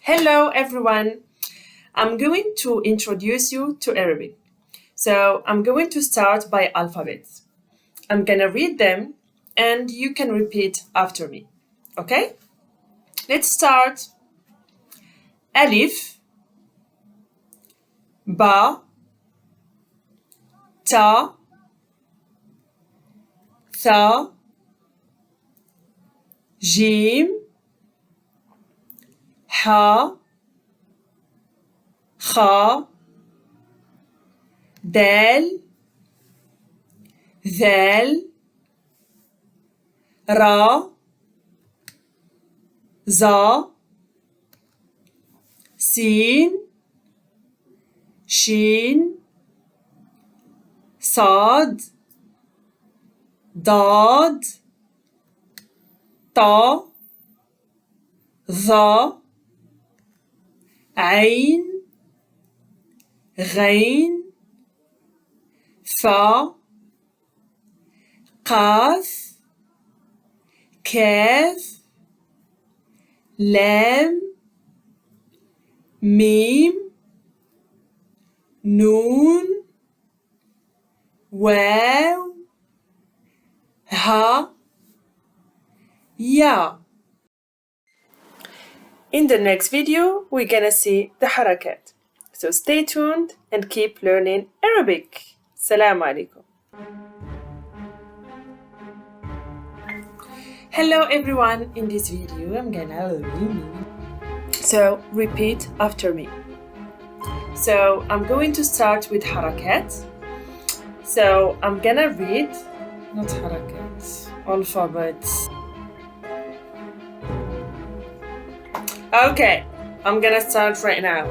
Hello everyone. I'm going to introduce you to Arabic. So I'm going to start by alphabets. I'm gonna read them and you can repeat after me. Okay? Let's start. Alif, ba, ta, tha, jim, ha, kha, dal, ذال, را, za, سين, شين, صاد, ضاد, طا, ظا, عين, غين, فا, قاف, كاف, لام, ميم, نون, واو, ها, يا. In the next video, we're gonna see the harakat. So stay tuned and keep learning Arabic. Assalamu alaikum. Hello everyone. In this video, I'm gonna so repeat after me. So I'm going to start with harakat. So I'm gonna read, not harakat, alphabets. Okay, I'm gonna start right now.